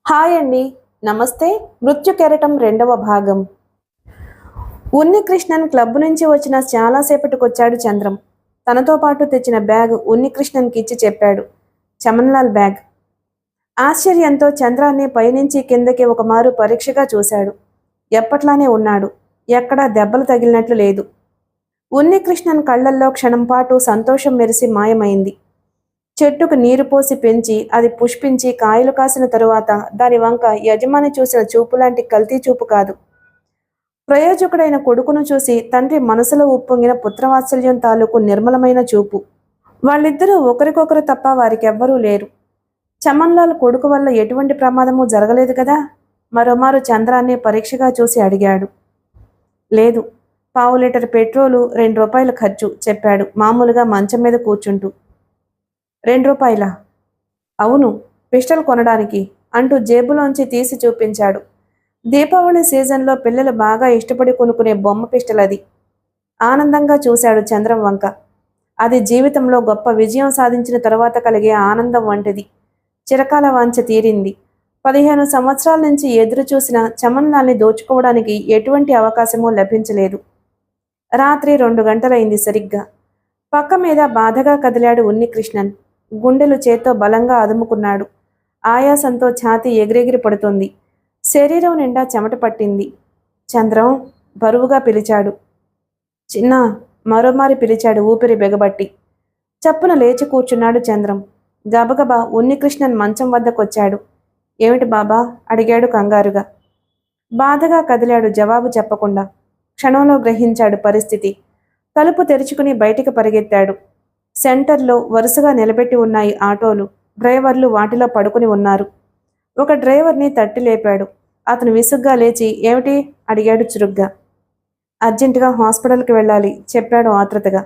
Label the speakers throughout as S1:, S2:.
S1: Hi అండి. నమస్తే. మృత్యు కెరటం రెండవ భాగం. ఉన్నికృష్ణన్ క్లబ్ నుంచి వచ్చిన చాలాసేపటికొచ్చాడు చంద్రం. తనతో పాటు తెచ్చిన బ్యాగ్ ఉన్నికృష్ణన్కి ఇచ్చి చెప్పాడు, చమన్లాల్ బ్యాగ్. ఆశ్చర్యంతో చంద్రాన్ని పైనుంచి కిందకి ఒక మారు పరీక్షగా చూశాడు. ఎప్పట్లానే ఉన్నాడు. ఎక్కడా దెబ్బలు తగిలినట్లు లేదు. ఉన్నికృష్ణన్ కళ్లల్లో క్షణంపాటు సంతోషం మెరిసి మాయమైంది. చెట్టుకు నీరు పోసి పెంచి అది పుష్పించి కాయలు కాసిన తరువాత దాని వంక యజమాని చూసిన చూపులాంటి కల్తీ చూపు కాదు. ప్రయోజకుడైన కొడుకును చూసి తండ్రి మనసులో ఉప్పొంగిన పుత్రవాత్సల్యం తాలూకు నిర్మలమైన చూపు. వాళ్ళిద్దరూ ఒకరికొకరు తప్ప వారికెవ్వరూ లేరు. చమన్లాల్ కొడుకు వల్ల ఎటువంటి ప్రమాదము జరగలేదు కదా? మరోమారు చంద్రాన్ని పరీక్షగా చూసి అడిగాడు. లేదు, 1/2 లీటర్ పెట్రోలు, 2 రూపాయల ఖర్చు చెప్పాడు మామూలుగా మంచం మీద కూర్చుంటూ. 2 రూపాయలా? అవును, పిస్టల్ కొనడానికి అంటూ జేబులోంచి తీసి చూపించాడు. దీపావళి సీజన్లో పిల్లలు బాగా ఇష్టపడి కొనుక్కునే బొమ్మ పిస్టల్ అది. ఆనందంగా చూశాడు చంద్రం వంక. అది జీవితంలో గొప్ప విజయం సాధించిన తరువాత కలిగే ఆనందం వంటిది. చిరకాల వాంఛ తీరింది. 15 సంవత్సరాల నుంచి ఎదురు చూసిన చమన్లాల్ని దోచుకోవడానికి ఎటువంటి అవకాశమూ లభించలేదు. రాత్రి 2 గంటలైంది సరిగ్గా. పక్క మీద బాధగా కదిలాడు ఉన్నికృష్ణన్. గుండెలు చేత్తో బలంగా అదుముకున్నాడు. ఆయాసంతో ఛాతీ ఎగిరెగిరి పడుతోంది. శరీరం నిండా చెమట పట్టింది. చంద్రం బరువుగా పిలిచాడు. చిన్నా మరోమారి పిలిచాడు ఊపిరి బిగబట్టి. చప్పున లేచి కూర్చున్నాడు చంద్రం. గబగబా ఉన్నికృష్ణన్ మంచం వద్దకొచ్చాడు. ఏమిటి బాబా? అడిగాడు కంగారుగా. బాధగా కదిలాడు జవాబు చెప్పకుండా. క్షణంలో గ్రహించాడు పరిస్థితి. తలుపు తెరుచుకుని బయటికి పరిగెత్తాడు. సెంటర్లో వరుసగా నిలబెట్టి ఉన్నాయి ఆటోలు. డ్రైవర్లు వాటిలో పడుకుని ఉన్నారు. ఒక డ్రైవర్ని తట్టి లేపాడు. అతను విసుగ్గా లేచి ఏమిటి అడిగాడు చురుగ్గా. అర్జెంటుగా హాస్పిటల్కి వెళ్ళాలి చెప్పాడు ఆత్రుతగా.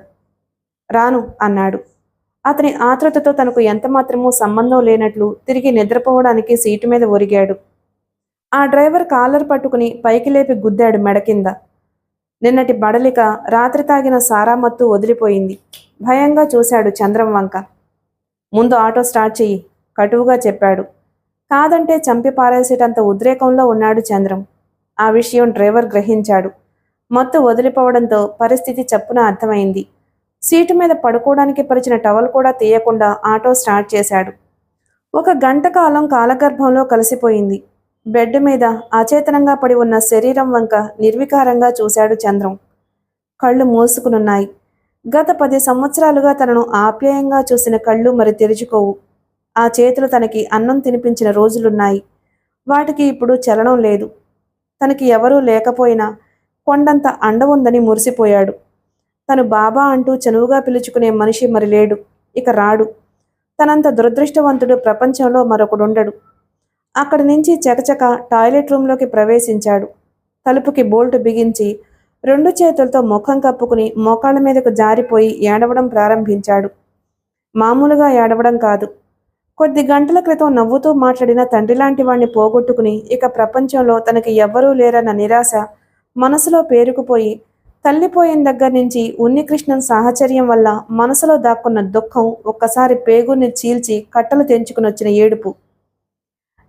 S1: రాను అన్నాడు. అతని ఆత్రుతతో తనకు ఎంతమాత్రమూ సంబంధం లేనట్లు తిరిగి నిద్రపోవడానికి సీటు మీద ఒరిగాడు. ఆ డ్రైవర్ కాలర్ పట్టుకుని పైకి లేపి గుద్దాడు మెడ కింద. నిన్నటి బడలిక, రాత్రి తాగిన సారామత్తు వదిలిపోయింది. భయంగా చూశాడు చంద్రం వంక. ముందు ఆటో స్టార్ట్ చెయ్యి కటువుగా చెప్పాడు. కాదంటే చంపి పారేసేటంత ఉద్రేకంలో ఉన్నాడు చంద్రం. ఆ విషయం డ్రైవర్ గ్రహించాడు. మత్తు వదిలిపోవడంతో పరిస్థితి చప్పున అర్థమైంది. సీటు మీద పడుకోవడానికి పరిచిన టవల్ కూడా తీయకుండా ఆటో స్టార్ట్ చేశాడు. 1 గంట కాలం కాలగర్భంలో కలిసిపోయింది. బెడ్ మీద అచేతనంగా పడి ఉన్న శరీరం వంక నిర్వికారంగా చూశాడు చంద్రం. కళ్ళు మూసుకునున్నాయి. గత 10 సంవత్సరాలుగా తనను ఆప్యాయంగా చూసిన కళ్ళు మరి తెరుచుకోవు. ఆ చేతులు తనకి అన్నం తినిపించిన రోజులున్నాయి. వాటికి ఇప్పుడు చలనం లేదు. తనకి ఎవరూ లేకపోయినా కొండంత అండ ఉందని మురిసిపోయాడు. తను బాబా అంటూ చనువుగా పిలుచుకునే మనిషి మరి లేడు, ఇక రాడు. తనంత దురదృష్టవంతుడు ప్రపంచంలో మరొకడుండడు. అక్కడి నుంచి చకచక టాయిలెట్ రూంలోకి ప్రవేశించాడు. తలుపుకి బోల్టు బిగించి 2 చేతులతో ముఖం కప్పుకుని మోకాళ్ళ మీదకు జారిపోయి ఏడవడం ప్రారంభించాడు. మామూలుగా ఏడవడం కాదు. కొద్ది గంటల క్రితం నవ్వుతూ మాట్లాడిన తండ్రిలాంటి వాణ్ణి పోగొట్టుకుని ఇక ప్రపంచంలో తనకి ఎవ్వరూ లేరన్న నిరాశ మనసులో పేరుకుపోయి, తల్లిపోయిన దగ్గర నుంచి ఉన్నికృష్ణన్ సాహచర్యం వల్ల మనసులో దాక్కున్న దుఃఖం ఒక్కసారి పేగుని చీల్చి కట్టలు తెంచుకుని వచ్చిన ఏడుపు.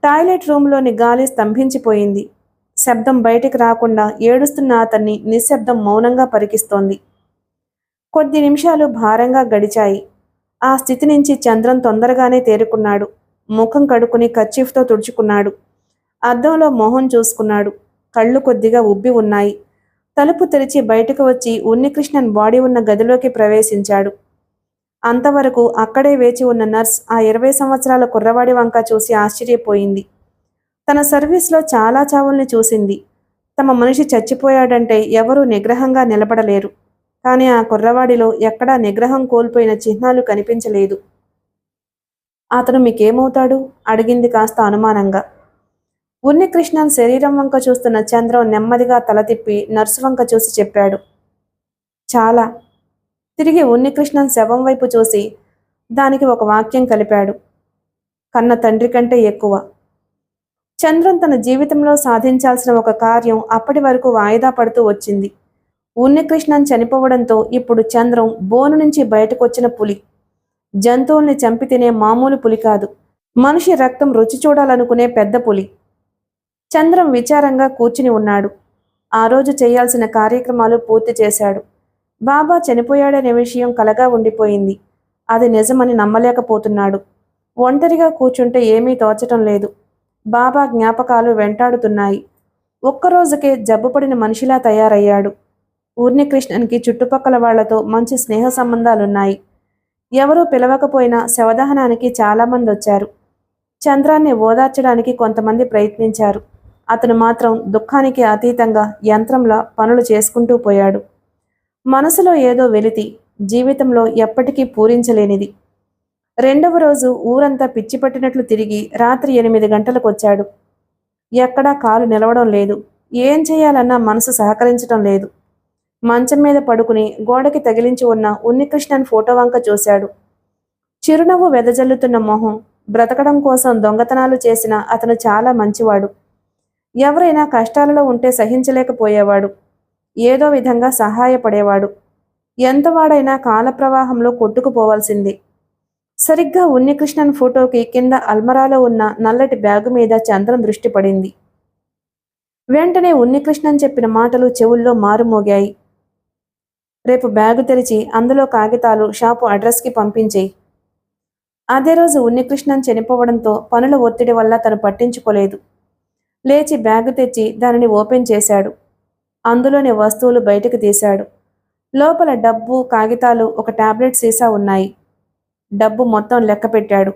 S1: టాయిలెట్ రూంలోని గాలి స్తంభించిపోయింది. శబ్దం బయటికి రాకుండా ఏడుస్తున్న అతన్ని నిశ్శబ్దం మౌనంగా పరికిస్తోంది. కొద్ది నిమిషాలు భారంగా గడిచాయి. ఆ స్థితి నుంచి చంద్రం తొందరగానే తేరుకున్నాడు. ముఖం కడుక్కుని కర్చీఫ్తో తుడుచుకున్నాడు. అద్దంలో మొహం చూసుకున్నాడు. కళ్ళు కొద్దిగా ఉబ్బి ఉన్నాయి. తలుపు తెరిచి బయటకు వచ్చి ఉన్నికృష్ణన్ బాడీ ఉన్న గదిలోకి ప్రవేశించాడు. అంతవరకు అక్కడే వేచి ఉన్న నర్స్ ఆ 20 సంవత్సరాల కుర్రవాడి వంక చూసి ఆశ్చర్యపోయింది. తన సర్వీస్లో చాలా చావుల్ని చూసింది. తమ మనిషి చచ్చిపోయాడంటే ఎవరూ నిగ్రహంగా నిలబడలేరు. కానీ ఆ కుర్రవాడిలో ఎక్కడా నిగ్రహం కోల్పోయిన చిహ్నాలు కనిపించలేదు. అతను మీకేమవుతాడు? అడిగింది కాస్త అనుమానంగా. ఉన్నికృష్ణన్ శరీరం వంక చూస్తున్న చంద్రం నెమ్మదిగా తల తిప్పి నర్సు వంక చూసి చెప్పాడు, చాలా. తిరిగి ఉన్నికృష్ణన్ శవం వైపు చూసి దానికి ఒక వాక్యం కలిపాడు, కన్న తండ్రి కంటే ఎక్కువ. చంద్రం తన జీవితంలో సాధించాల్సిన ఒక కార్యం అప్పటి వరకు వాయిదా పడుతూ వచ్చింది. ఉన్నికృష్ణన్ చనిపోవడంతో ఇప్పుడు చంద్రం బోను నుంచి బయటకొచ్చిన పులి. జంతువుల్ని చంపి తినే మామూలు పులి కాదు. మనిషి రక్తం రుచి చూడాలనుకునే పెద్ద పులి. చంద్రం విచారంగా కూర్చుని ఉన్నాడు. ఆ రోజు చేయాల్సిన కార్యక్రమాలు పూర్తి చేశాడు. బాబా చనిపోయాడనే విషయం కలగా ఉండిపోయింది. అది నిజమని నమ్మలేకపోతున్నాడు. ఒంటరిగా కూర్చుంటే ఏమీ తోచటం లేదు. బాబా జ్ఞాపకాలు వెంటాడుతున్నాయి. ఒక్కరోజుకే జబ్బుపడిన మనిషిలా తయారయ్యాడు. ఊర్నికృష్ణన్కి చుట్టుపక్కల వాళ్లతో మంచి స్నేహ సంబంధాలున్నాయి. ఎవరూ పిలవకపోయినా శవదహనానికి చాలామంది వచ్చారు. చంద్రాన్ని ఓదార్చడానికి కొంతమంది ప్రయత్నించారు. అతను మాత్రం దుఃఖానికి అతీతంగా యంత్రంలా పనులు చేసుకుంటూ పోయాడు. మనసులో ఏదో వెలితి, జీవితంలో ఎప్పటికీ పూరించలేనిది. రెండవ రోజు ఊరంతా పిచ్చి పట్టినట్లు తిరిగి రాత్రి 8 గంటలకు వచ్చాడు. ఎక్కడా కాలు నిలవడం లేదు. ఏం చేయాలన్నా మనసు సహకరించడం లేదు. మంచం మీద పడుకుని గోడకి తగిలించి ఉన్న ఉన్నికృష్ణన్ ఫోటో వంక చూశాడు. చిరునవ్వు వెదజల్లుతున్న మొహం. బ్రతకడం కోసం దొంగతనాలు చేసిన అతను చాలా మంచివాడు. ఎవరైనా కష్టాలలో ఉంటే సహించలేకపోయేవాడు. ఏదో విధంగా సహాయపడేవాడు. ఎంతవాడైనా కాలప్రవాహంలో కొట్టుకుపోవాల్సింది. సరిగ్గా ఉన్నికృష్ణన్ ఫోటోకి కింద అల్మరాలో ఉన్న నల్లటి బ్యాగు మీద చంద్రం దృష్టి పడింది. వెంటనే ఉన్నికృష్ణన్ చెప్పిన మాటలు చెవుల్లో మారుమోగాయి. రేపు బ్యాగు తెరిచి అందులో కాగితాలు షాపు అడ్రస్కి పంపించేయి. అదే రోజు ఉన్నికృష్ణన్ చనిపోవడంతో పనుల ఒత్తిడి వల్ల తను పట్టించుకోలేదు. లేచి బ్యాగు తెచ్చి దానిని ఓపెన్ చేశాడు. అందులోని వస్తువులు బయటకు తీశాడు. లోపల డబ్బు, కాగితాలు, ఒక టాబ్లెట్ సీసా ఉన్నాయి. డబ్బు మొత్తం లెక్క పెట్టాడు.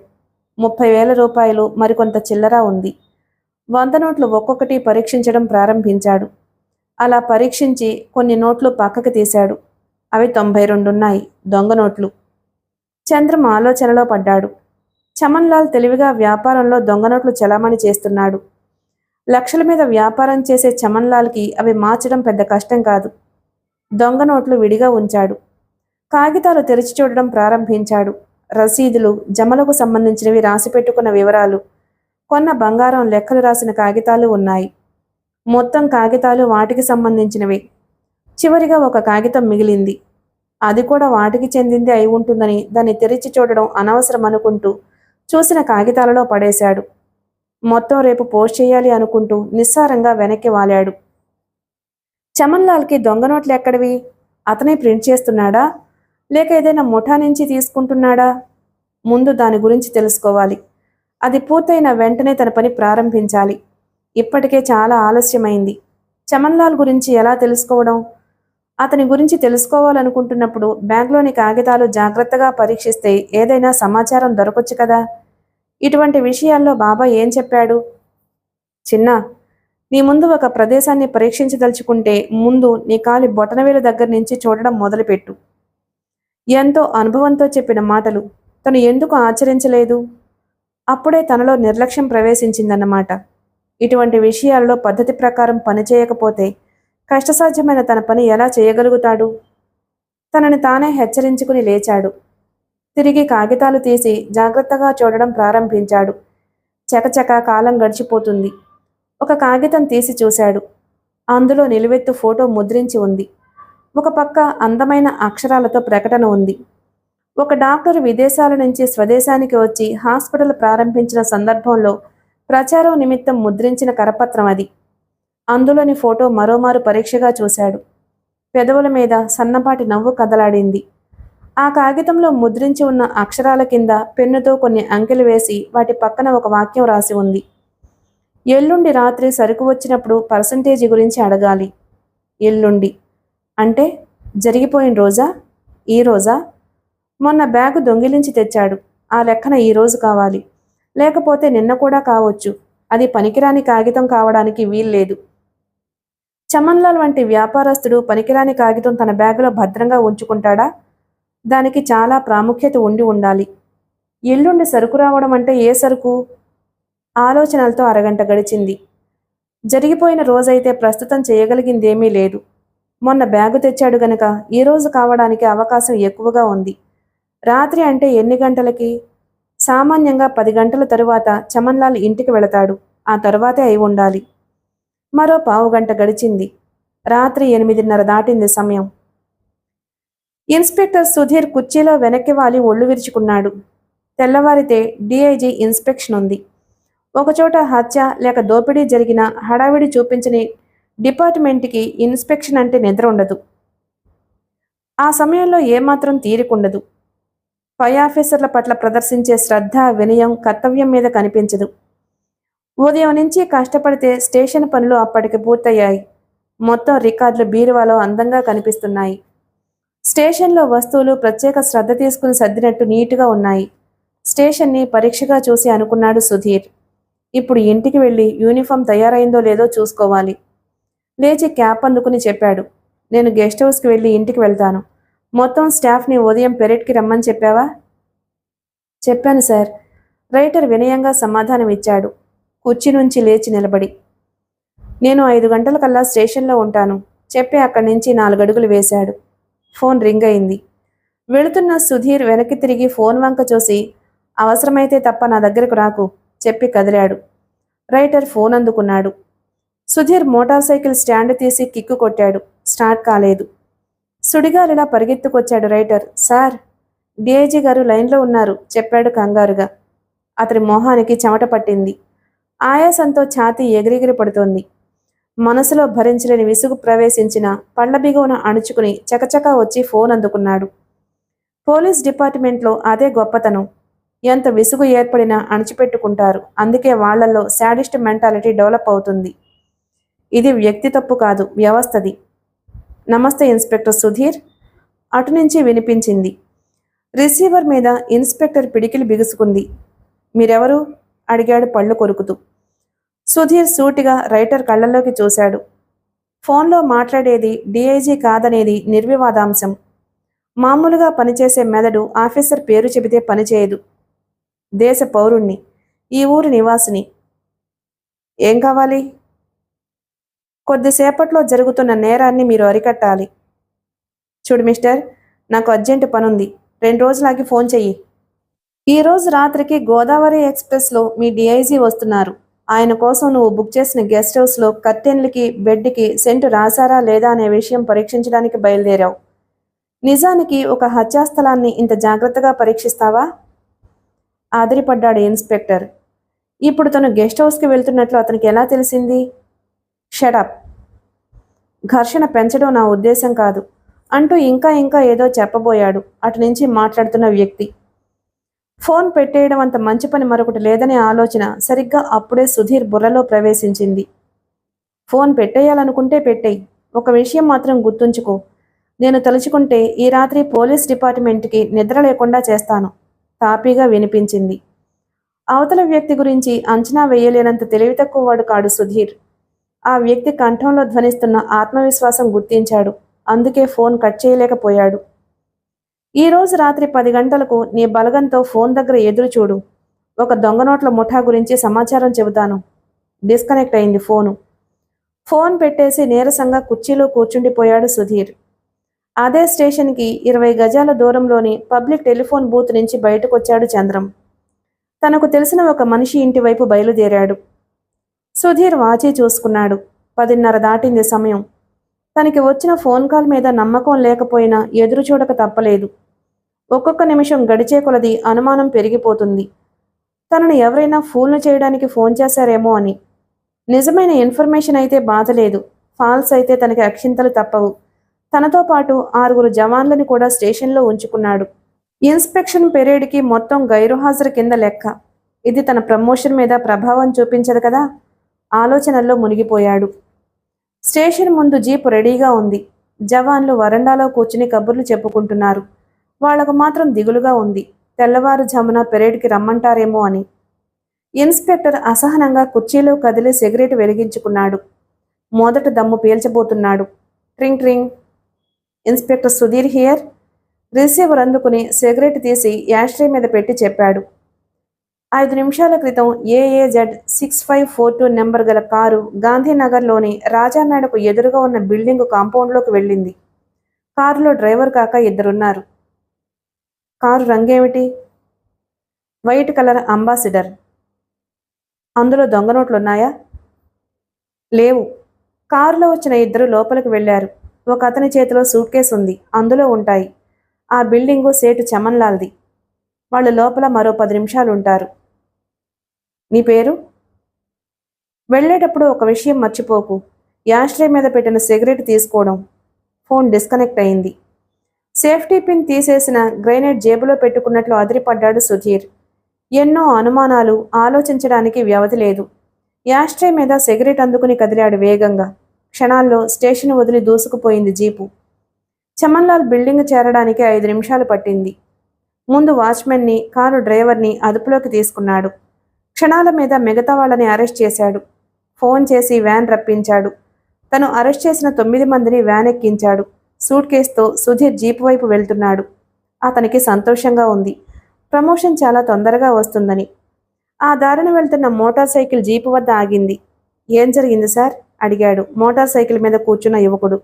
S1: 30,000 రూపాయలు, మరికొంత చిల్లర ఉంది. 100 నోట్లు ఒక్కొక్కటి పరీక్షించడం ప్రారంభించాడు. అలా పరీక్షించి కొన్ని నోట్లు పక్కకి తీశాడు. అవి 92 ఉన్నాయి, దొంగ నోట్లు. చంద్రం ఆలోచనలో పడ్డాడు. చమన్లాల్ తెలివిగా వ్యాపారంలో దొంగ నోట్లు చలామణి చేస్తున్నాడు. లక్షల మీద వ్యాపారం చేసే చమన్లాల్కి అవి మార్చడం పెద్ద కష్టం కాదు. దొంగ నోట్లు విడిగా ఉంచాడు. కాగితాలు తెరిచి చూడడం ప్రారంభించాడు. రసీదులు, జమలకు సంబంధించినవి రాసిపెట్టుకున్న వివరాలు, కొన్న బంగారం లెక్కలు రాసిన కాగితాలు ఉన్నాయి. మొత్తం కాగితాలు వాటికి సంబంధించినవి. చివరిగా ఒక కాగితం మిగిలింది. అది కూడా వాటికి చెందింది అయి ఉంటుందని దాన్ని తెరిచి చూడడం అనవసరం అనుకుంటూ చూసిన కాగితాలలో పడేశాడు. మొత్తం రేపు పోస్ట్ చేయాలి అనుకుంటూ నిస్సారంగా వెనక్కి వాలాడు. చమన్లాల్కి దొంగ నోట్లు ఎక్కడివి? అతనే ప్రింట్ చేస్తున్నాడా, లేక ఏదైనా ముఠా నుంచి తీసుకుంటున్నాడా? ముందు దాని గురించి తెలుసుకోవాలి. అది పూర్తయిన వెంటనే తన పని ప్రారంభించాలి. ఇప్పటికే చాలా ఆలస్యమైంది. చమన్లాల్ గురించి ఎలా తెలుసుకోవడం? అతని గురించి తెలుసుకోవాలనుకుంటున్నప్పుడు బ్యాగ్లోని కాగితాలు జాగ్రత్తగా పరీక్షిస్తే ఏదైనా సమాచారం దొరకొచ్చు కదా. ఇటువంటి విషయాల్లో బాబా ఏం చెప్పాడు? చిన్నా, నీ ముందు ఒక ప్రదేశాన్ని పరీక్షించదలుచుకుంటే ముందు నీ కాలి బొటనవేలు దగ్గర నుంచి చూడడం మొదలుపెట్టు. ఎంతో అనుభవంతో చెప్పిన మాటలు తను ఎందుకు ఆచరించలేదు? అప్పుడే తనలో నిర్లక్ష్యం ప్రవేశించిందన్నమాట. ఇటువంటి విషయాల్లో పద్ధతి ప్రకారం పనిచేయకపోతే కష్టసాధ్యమైన తన పని ఎలా చేయగలుగుతాడు? తనని తానే హెచ్చరించుకుని లేచాడు. తిరిగి కాగితాలు తీసి జాగ్రత్తగా చూడడం ప్రారంభించాడు. చకచక కాలం గడిచిపోతుంది. ఒక కాగితం తీసి చూశాడు. అందులో నిలువెత్తు ఫోటో ముద్రించి ఉంది. ఒక పక్క అందమైన అక్షరాలతో ప్రకటన ఉంది. ఒక డాక్టర్ విదేశాల నుంచి స్వదేశానికి వచ్చి హాస్పిటల్ ప్రారంభించిన సందర్భంలో ప్రచారం నిమిత్తం ముద్రించిన కరపత్రం అది. అందులోని ఫోటో మరోమారు పరీక్షగా చూశాడు. పెదవుల మీద సన్నపాటి నవ్వు కదలాడింది. ఆ కాగితంలో ముద్రించి ఉన్న అక్షరాల కింద పెన్నుతో కొన్ని అంకెలు వేసి వాటి పక్కన ఒక వాక్యం రాసి ఉంది. ఎల్లుండి రాత్రి సరుకు వచ్చినప్పుడు పర్సంటేజీ గురించి అడగాలి. ఎల్లుండి అంటే జరిగిపోయిన రోజా? ఈ రోజా? మొన్న బ్యాగు దొంగిలించి తెచ్చాడు. ఆ లెక్కన ఈ రోజు కావాలి. లేకపోతే నిన్న కూడా కావచ్చు. అది పనికిరాని కాగితం కావడానికి వీల్లేదు. చమన్లాల్ వంటి వ్యాపారస్తుడు పనికిరాని కాగితం తన బ్యాగులో భద్రంగా ఉంచుకుంటాడా? దానికి చాలా ప్రాముఖ్యత ఉండి ఉండాలి. ఎల్లుండి సరుకు రావడం అంటే ఏ సరుకు? ఆలోచనలతో అరగంట గడిచింది. జరిగిపోయిన రోజైతే ప్రస్తుతం చేయగలిగిందేమీ లేదు. మొన్న బ్యాగు తెచ్చాడు గనక ఈరోజు కావడానికి అవకాశం ఎక్కువగా ఉంది. రాత్రి అంటే ఎన్ని గంటలకి? సామాన్యంగా 10 గంటల తరువాత చమన్లాల్ ఇంటికి వెళతాడు. ఆ తరువాతే అయి ఉండాలి. మరో పావుగంట గడిచింది. రాత్రి 8:30 దాటింది సమయం. ఇన్స్పెక్టర్ సుధీర్ కుర్చీలో వెనక్కి వాలి ఒళ్ళు విరుచుకున్నాడు. తెల్లవారితే డిఐజీ ఇన్స్పెక్షన్ ఉంది. ఒకచోట హత్య లేక దోపిడీ జరిగిన హడావిడి చూపించని డిపార్ట్మెంట్కి ఇన్స్పెక్షన్ అంటే నిద్ర ఉండదు. ఆ సమయంలో ఏమాత్రం తీరికుండదు. పై ఆఫీసర్ల పట్ల ప్రదర్శించే శ్రద్ధ, వినయం కర్తవ్యం మీద కనిపించదు. ఉదయం నుంచి కష్టపడితే స్టేషన్ పనులు అప్పటికి పూర్తయ్యాయి. మొత్తం రికార్డులు బీరువాలో అందంగా కనిపిస్తున్నాయి. స్టేషన్లో వస్తువులు ప్రత్యేక శ్రద్ధ తీసుకుని సర్దినట్టు నీటుగా ఉన్నాయి. స్టేషన్ని పరీక్షగా చూసి అనుకున్నాడు సుధీర్. ఇప్పుడు ఇంటికి వెళ్ళి యూనిఫామ్ తయారైందో లేదో చూసుకోవాలి. లేచి క్యాప్ అందుకుని చెప్పాడు, నేను గెస్ట్ హౌస్కి వెళ్ళి ఇంటికి వెళ్తాను. మొత్తం స్టాఫ్ని ఉదయం పెరేడ్కి రమ్మని చెప్పావా? చెప్పాను సార్. రైటర్ వినయంగా సమాధానం ఇచ్చాడు, కుర్చీ నుంచి లేచి నిలబడి. నేను 5 గంటలకల్లా స్టేషన్లో ఉంటాను చెప్పి అక్కడి నుంచి 4 అడుగులు వేశాడు. ఫోన్ రింగ్ అయింది. వెళుతున్న సుధీర్ వెనక్కి తిరిగి ఫోన్ వంక చూసి, అవసరమైతే తప్ప నా దగ్గరకు రాకు చెప్పి కదిలాడు. రైటర్ ఫోన్ అందుకున్నాడు. సుధీర్ మోటార్ సైకిల్ స్టాండ్ తీసి కిక్కు కొట్టాడు. స్టార్ట్ కాలేదు. సుడిగాలిలా పరిగెత్తుకొచ్చాడు రైటర్. సార్, డిఐజీ గారు లైన్లో ఉన్నారు చెప్పాడు కంగారుగా. అతని మొహానికి చెమట పట్టింది. ఆయాసంతో ఛాతీ ఎగిరెగిరి పడుతోంది. మనసులో భరించలేని విసుగు ప్రవేశించిన పళ్ల బిగువన అణుచుకుని చకచకా వచ్చి ఫోన్ అందుకున్నాడు. పోలీస్ డిపార్ట్మెంట్లో అదే గొప్పతనం. ఎంత విసుగు ఏర్పడినా అణిచిపెట్టుకుంటారు. అందుకే వాళ్లలో శాడిస్ట్ మెంటాలిటీ డెవలప్ అవుతుంది. ఇది వ్యక్తి తప్పు కాదు, వ్యవస్థది. నమస్తే ఇన్స్పెక్టర్ సుధీర్, అటు నుంచి వినిపించింది. రిసీవర్ మీద ఇన్స్పెక్టర్ పిడికిలి బిగుసుకుంది. మీరెవరు? అడిగాడు పళ్ళు కొరుకుతూ. సుధీర్ సూటిగా రైటర్ కళ్ళల్లోకి చూశాడు. ఫోన్లో మాట్లాడేది డిఐజీ కాదనేది నిర్వివాదాంశం. మామూలుగా పనిచేసే మెదడు ఆఫీసర్ పేరు చెబితే పనిచేయదు. దేశ పౌరుణ్ణి, ఈ ఊరి నివాసిని. ఏం కావాలి? కొద్దిసేపట్లో జరుగుతున్న నేరాన్ని మీరు అరికట్టాలి. చూడు మిస్టర్, నాకు అర్జెంటు పనుంది. 2 రోజులాగి ఫోన్ చెయ్యి. ఈరోజు రాత్రికి గోదావరి ఎక్స్ప్రెస్లో మీ డిఐజీ వస్తున్నారు. ఆయన కోసం నువ్వు బుక్ చేసిన గెస్ట్ హౌస్లో కర్టెన్లకి, బెడ్కి సెంటు రాశారా లేదా అనే విషయం పరీక్షించడానికి బయలుదేరావు. నిజానికి ఒక హత్యాస్థలాన్ని ఇంత జాగ్రత్తగా పరీక్షిస్తావా? ఆదిరిపడ్డాడు ఇన్స్పెక్టర్. ఇప్పుడు తను గెస్ట్ హౌస్కి వెళ్తున్నట్లు అతనికి ఎలా తెలిసింది? షడప్. ఘర్షణ పెంచడం నా ఉద్దేశం కాదు అంటూ ఇంకా ఏదో చెప్పబోయాడు అటు నుంచి మాట్లాడుతున్న వ్యక్తి. ఫోన్ పెట్టేయడం అంత మంచి పని మరొకటి లేదనే ఆలోచన సరిగ్గా అప్పుడే సుధీర్ బుర్రలో ప్రవేశించింది. ఫోన్ పెట్టేయాలనుకుంటే పెట్టేయి. ఒక విషయం మాత్రం గుర్తుంచుకో, నేను తలుచుకుంటే ఈ రాత్రి పోలీస్ డిపార్ట్మెంట్కి నిద్ర లేకుండా చేస్తాను. తాపీగా వినిపించింది. అవతల వ్యక్తి గురించి అంచనా వేయలేనంత తెలివి తక్కువవాడు కాడు సుధీర్. ఆ వ్యక్తి కంఠంలో ధ్వనిస్తున్న ఆత్మవిశ్వాసం గుర్తించాడు. అందుకే ఫోన్ కట్ చేయలేకపోయాడు. ఈరోజు రాత్రి 10 గంటలకు నీ బలగంతో ఫోన్ దగ్గర ఎదురు చూడు. ఒక దొంగ నోట్ల ముఠా గురించి సమాచారం చెబుతాను. డిస్కనెక్ట్ అయింది ఫోను. ఫోన్ పెట్టేసి నీరసంగా కుర్చీలో కూర్చుండిపోయాడు సుధీర్. అదే స్టేషన్కి 20 గజాల దూరంలోని పబ్లిక్ టెలిఫోన్ బూత్ నుంచి బయటకొచ్చాడు చంద్రం. తనకు తెలిసిన ఒక మనిషి ఇంటి వైపు బయలుదేరాడు. సుధీర్ వాచి చూసుకున్నాడు. 10:30 దాటింది సమయం. తనకి వచ్చిన ఫోన్ కాల్ మీద నమ్మకం లేకపోయినా ఎదురు చూడక తప్పలేదు. ఒక్కొక్క నిమిషం గడిచే కొలది అనుమానం పెరిగిపోతుంది. తనను ఎవరైనా ఫూల్ను చేయడానికి ఫోన్ చేశారేమో అని. నిజమైన ఇన్ఫర్మేషన్ అయితే బాధ లేదు, ఫాల్స్ అయితే తనకి అక్షింతలు తప్పవు. తనతో పాటు 6 జవాన్లను కూడా స్టేషన్లో ఉంచుకున్నాడు. ఇన్స్పెక్షన్ పెరేడ్కి మొత్తం గైరుహాజరు కింద లెక్క. ఇది తన ప్రమోషన్ మీద ప్రభావం చూపించదు కదా. ఆలోచనల్లో మునిగిపోయాడు. స్టేషన్ ముందు జీపు రెడీగా ఉంది. జవాన్లు వరండాలో కూర్చుని కబుర్లు చెప్పుకుంటున్నారు. వాళ్లకు మాత్రం దిగులుగా ఉంది. తెల్లవారుజామున పెరేడ్కి రమ్మంటారేమో అని. ఇన్స్పెక్టర్ అసహనంగా కుర్చీలో కదిలి సిగరెట్ వెలిగించుకున్నాడు. మొదట దమ్ము పీల్చబోతున్నాడు. ట్రింగ్ ట్రింగ్. Inspector Sudheer here. రిసీవర్ అందుకుని సిగరెట్ తీసి యాష్ట్రే మీద పెట్టి చెప్పాడు. 5 నిమిషాల క్రితం AAZ 6542 నెంబర్ గల కారు గాంధీనగర్లోని రాజామేడకు ఎదురుగా ఉన్న బిల్డింగు కాంపౌండ్లోకి వెళ్ళింది. కారులో డ్రైవర్ కాక 2 ఉన్నారు. కారు రంగేమిటి? White colour Ambassador. అందులో దొంగ నోట్లున్నాయా? లేవు. కారులో వచ్చిన 2 లోపలికి వెళ్లారు. ఒక అతని చేతిలో సూట్ కేసు ఉంది, అందులో ఉంటాయి. ఆ బిల్డింగు సేటు చమన్లాల్ది. వాళ్ళు లోపల మరో 10 నిమిషాలు ఉంటారు. నీ పేరు? వెళ్ళేటప్పుడు ఒక విషయం మర్చిపోకు. యాష్ట్రే మీద పెట్టిన సిగరెట్ తీసుకోవడం. ఫోన్ డిస్కనెక్ట్ అయింది. సేఫ్టీ పిన్ తీసేసిన గ్రైనేట్ జేబులో పెట్టుకున్నట్లు అదిరిపడ్డాడు సుధీర్. ఎన్నో అనుమానాలు, ఆలోచించడానికి వ్యవధి లేదు. యాష్ట్రే మీద సిగరెట్ అందుకుని కదిలాడు వేగంగా. క్షణాల్లో స్టేషన్ వదిలి దూసుకుపోయింది జీపు. చమన్లాల్ బిల్డింగ్ చేరడానికి 5 నిమిషాలు పట్టింది. ముందు వాచ్మెన్ని, కారు డ్రైవర్ని అదుపులోకి తీసుకున్నాడు. క్షణాల మీద మిగతా వాళ్ళని అరెస్ట్ చేశాడు. ఫోన్ చేసి వ్యాన్ రప్పించాడు. తను అరెస్ట్ చేసిన 9 మందిని వ్యాన్ ఎక్కించాడు. సూట్ కేసుతో సుధీర్ జీపు వైపు వెళ్తున్నాడు. అతనికి సంతోషంగా ఉంది. ప్రమోషన్ చాలా తొందరగా వస్తుందని. ఆ దారిన వెళ్తున్న మోటార్ సైకిల్ జీపు వద్ద ఆగింది. ఏం జరిగింది సార్? అడిగాడు మోటార్ సైకిల్ మీద కూర్చున్న యువకుడు.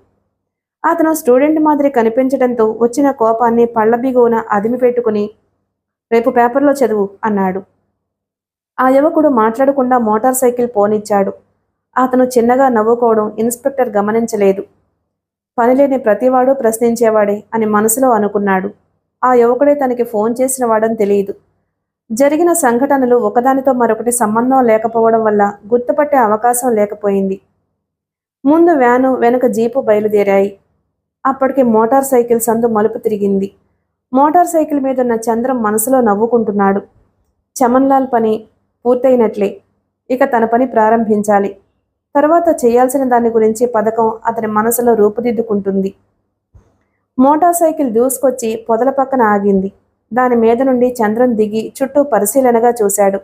S1: అతను స్టూడెంట్ మాదిరి కనిపించడంతో వచ్చిన కోపాన్ని పళ్ల బిగువున అదిమి పెట్టుకుని, రేపు పేపర్లో చదువు అన్నాడు. ఆ యువకుడు మాట్లాడకుండా మోటార్ సైకిల్ పోనిచ్చాడు. అతను చిన్నగా నవ్వుకోవడం ఇన్స్పెక్టర్ గమనించలేదు. పనిలేని ప్రతివాడు ప్రశ్నించేవాడే అని మనసులో అనుకున్నాడు. ఆ యువకుడే తనకి ఫోన్ చేసిన వాడని తెలియదు. జరిగిన సంఘటనలు ఒకదానితో మరొకటి సంబంధం లేకపోవడం వల్ల గుర్తుపట్టే అవకాశం లేకపోయింది. ముందు వ్యాను, వెనుక జీపు బయలుదేరాయి. అప్పటికి మోటార్ సైకిల్ సందు మలుపు తిరిగింది. మోటార్ సైకిల్ మీదున్న చంద్రం మనసులో నవ్వుకుంటున్నాడు. చమన్లాల్ పని పూర్తయినట్లే. ఇక తన పని ప్రారంభించాలి. తర్వాత చేయాల్సిన దాని గురించి పథకం అతని మనసులో రూపుదిద్దుకుంటుంది. మోటార్ సైకిల్ దూసుకొచ్చి పొదల పక్కన ఆగింది. దాని మీద నుండి చంద్రం దిగి చుట్టూ పరిశీలనగా చూశాడు.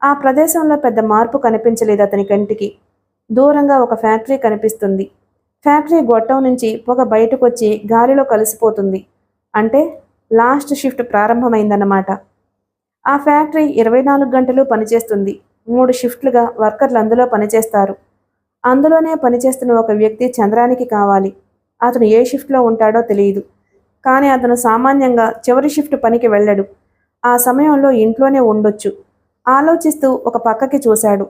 S1: ఆ ప్రదేశంలో పెద్ద మార్పు కనిపించలేదు అతని కంటికి. దూరంగా ఒక ఫ్యాక్టరీ కనిపిస్తుంది. ఫ్యాక్టరీ గొట్టం నుంచి పొగ బయటకొచ్చి గాలిలో కలిసిపోతుంది. అంటే లాస్ట్ షిఫ్ట్ ప్రారంభమైందన్నమాట. ఆ ఫ్యాక్టరీ 24 గంటలు పనిచేస్తుంది. 3 షిఫ్ట్లుగా వర్కర్లు అందులో పనిచేస్తారు. అందులోనే పనిచేస్తున్న ఒక వ్యక్తి చంద్రానికి కావాలి. అతను ఏ షిఫ్ట్లో ఉంటాడో తెలియదు. కానీ అతను సామాన్యంగా చివరి షిఫ్ట్ పనికి వెళ్ళడు. ఆ సమయంలో ఇంట్లోనే ఉండొచ్చు. ఆలోచిస్తూ ఒక పక్కకి చూశాడు.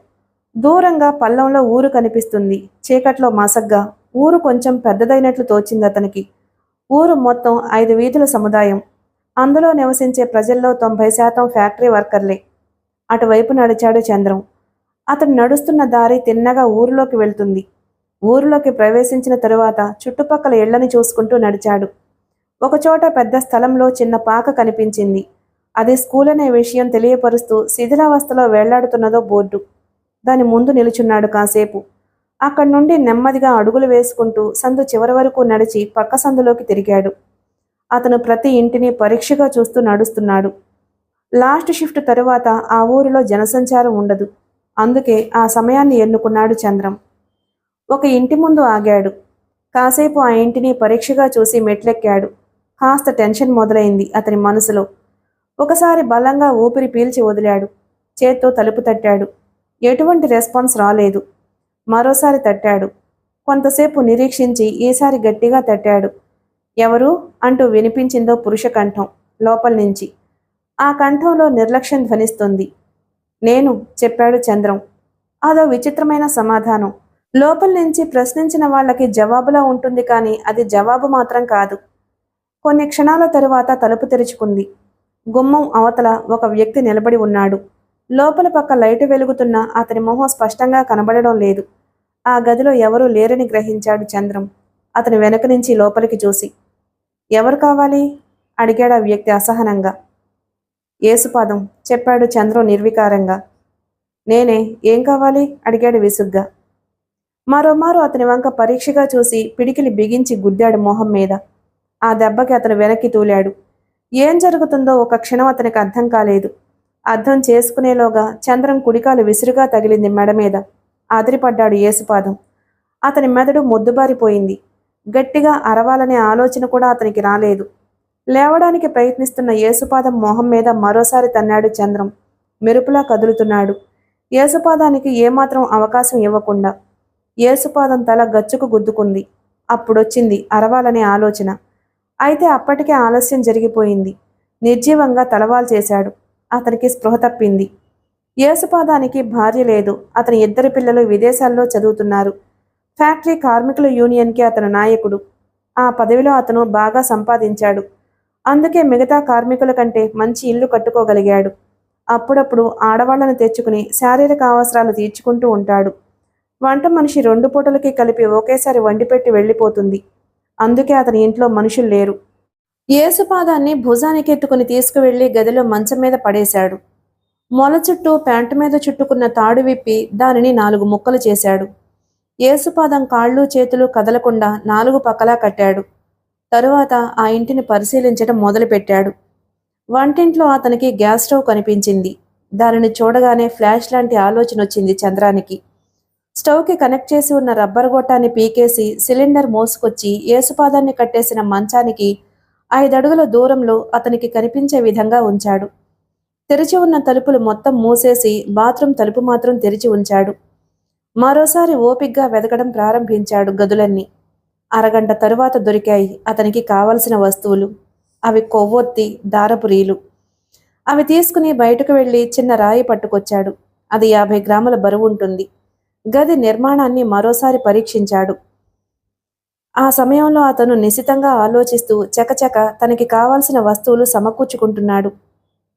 S1: దూరంగా పల్లంలో ఊరు కనిపిస్తుంది. చీకట్లో మసగ్గా ఊరు కొంచెం పెద్దదైనట్లు తోచింది అతనికి. ఊరు మొత్తం 5 వీధుల సముదాయం. అందులో నివసించే ప్రజల్లో 90% ఫ్యాక్టరీ వర్కర్లే. అటువైపు నడిచాడు చంద్రం. అతను నడుస్తున్న దారి తిన్నగా ఊరిలోకి వెళ్తుంది. ఊరిలోకి ప్రవేశించిన తరువాత చుట్టుపక్కల ఇళ్లని చూసుకుంటూ నడిచాడు. ఒకచోట పెద్ద స్థలంలో చిన్న పాక కనిపించింది. అది స్కూల్ అనే విషయం తెలియపరుస్తూ శిథిలావస్థలో వేళ్లాడుతున్నదో బోర్డు. దాని ముందు నిలుచున్నాడు కాసేపు. అక్కడి నుండి నెమ్మదిగా అడుగులు వేసుకుంటూ సందు చివరి వరకు నడిచి పక్క సందులోకి తిరిగాడు. అతను ప్రతి ఇంటిని పరీక్షగా చూస్తూ నడుస్తున్నాడు. లాస్ట్ షిఫ్ట్ తరువాత ఆ ఊరిలో జనసంచారం ఉండదు. అందుకే ఆ సమయాన్ని ఎన్నుకున్నాడు చంద్రం. ఒక ఇంటి ముందు ఆగాడు. కాసేపు ఆ ఇంటిని పరీక్షగా చూసి మెట్లెక్కాడు. కాస్త టెన్షన్ మొదలైంది అతని మనసులో. ఒకసారి బలంగా ఊపిరి పీల్చి వదిలాడు. చేత్తో తలుపు తట్టాడు. ఎటువంటి రెస్పాన్స్ రాలేదు. మరోసారి తట్టాడు. కొంతసేపు నిరీక్షించి ఈసారి గట్టిగా తట్టాడు. ఎవరు అంటూ వినిపించిందో పురుష కంఠం లోపల నుంచి. ఆ కంఠంలో నిర్లక్ష్యం ధ్వనిస్తుంది. నేను చెప్పాడు చంద్రం. అదో విచిత్రమైన సమాధానం. లోపల నుంచి ప్రశ్నించిన వాళ్ళకి జవాబులా ఉంటుంది, కానీ అది జవాబు మాత్రం కాదు. కొన్ని క్షణాల తరువాత తలుపు తెరుచుకుంది. గుమ్మం అవతల ఒక వ్యక్తి నిలబడి ఉన్నాడు. లోపల పక్క లైటు వెలుగుతున్నా అతని మొహం స్పష్టంగా కనబడడం లేదు. ఆ గదిలో ఎవరూ లేరని గ్రహించాడు చంద్రం అతని వెనక నుంచి లోపలికి చూసి. ఎవరు కావాలి అడిగాడు ఆ వ్యక్తి అసహనంగా. ఏసుపాదం చెప్పాడు చంద్రం నిర్వికారంగా. నేనే, ఏం కావాలి అడిగాడు విసుగ్గా. మరోమారు అతని వంక పరీక్షగా చూసి పిడికిలి బిగించి గుద్దాడు మొహం మీద. ఆ దెబ్బకి అతను వెనక్కి తూలాడు. ఏం జరుగుతుందో ఒక క్షణం అతనికి అర్థం కాలేదు. అర్థం చేసుకునేలోగా చంద్రం కుడికాలు విసురుగా తగిలింది మెడ మీద. అదిరిపడ్డాడు ఏసుపాదం. అతని మెదడు మొద్దుబారిపోయింది. గట్టిగా అరవాలనే ఆలోచన కూడా అతనికి రాలేదు. లేవడానికి ప్రయత్నిస్తున్న ఏసుపాదం మొహం మీద మరోసారి తన్నాడు చంద్రం. మెరుపులా కదులుతున్నాడు. ఏసుపాదానికి ఏమాత్రం అవకాశం ఇవ్వకుండా. ఏసుపాదం తల గచ్చుకు గుద్దుకుంది. అప్పుడొచ్చింది అరవాలనే ఆలోచన. అయితే అప్పటికే ఆలస్యం జరిగిపోయింది. నిర్జీవంగా తలవాల్ చేశాడు. అతనికి స్పృహ తప్పింది. ఏసుపాదానికి భార్య లేదు. అతని 2 పిల్లలు విదేశాల్లో చదువుతున్నారు. ఫ్యాక్టరీ కార్మికుల యూనియన్కి అతను నాయకుడు. ఆ పదవిలో అతను బాగా సంపాదించాడు. అందుకే మిగతా కార్మికుల కంటే మంచి ఇల్లు కట్టుకోగలిగాడు. అప్పుడప్పుడు ఆడవాళ్లను తెచ్చుకుని శారీరక అవసరాలు తీర్చుకుంటూ ఉంటాడు. వంట మనిషి 2 పూటలకి కలిపి ఒకేసారి వండిపెట్టి వెళ్ళిపోతుంది. అందుకే అతని ఇంట్లో మనుషులు లేరు. యేసుపాదాన్ని భుజానికి ఎత్తుకుని తీసుకువెళ్లి గదిలో మంచం మీద పడేశాడు. మొల చుట్టూ ప్యాంటు మీద చుట్టుకున్న తాడు విప్పి దానిని 4 ముక్కలు చేశాడు. యేసుపాదం కాళ్ళు చేతులు కదలకుండా 4 పక్కలా కట్టాడు. తరువాత ఆ ఇంటిని పరిశీలించడం మొదలుపెట్టాడు. వంటింట్లో అతనికి గ్యాస్ స్టవ్ కనిపించింది. దానిని చూడగానే ఫ్లాష్ లాంటి ఆలోచన వచ్చింది చంద్రానికి. స్టవ్కి కనెక్ట్ చేసి ఉన్న రబ్బర్ గొట్టాన్ని పీకేసి సిలిండర్ మోసుకొచ్చి యేసుపాదాన్ని కట్టేసిన మంచానికి 5 అడుగుల దూరంలో అతనికి కనిపించే విధంగా ఉంచాడు. తెరిచి ఉన్న తలుపులు మొత్తం మూసేసి బాత్రూం తలుపు మాత్రం తెరిచి ఉంచాడు. మరోసారి ఓపిగ్గా వెతకడం ప్రారంభించాడు గదులన్నీ. అరగంట తరువాత దొరికాయి అతనికి కావలసిన వస్తువులు. అవి కొవ్వొత్తి, దారపు రీలు. అవి తీసుకుని బయటకు వెళ్లి చిన్న రాయి పట్టుకొచ్చాడు. అది 50 గ్రాముల బరువు ఉంటుంది. గది నిర్మాణాన్ని మరోసారి పరీక్షించాడు. ఆ సమయంలో అతను నిశితంగా ఆలోచిస్తూ చకచక తనకి కావాల్సిన వస్తువులు సమకూర్చుకుంటున్నాడు.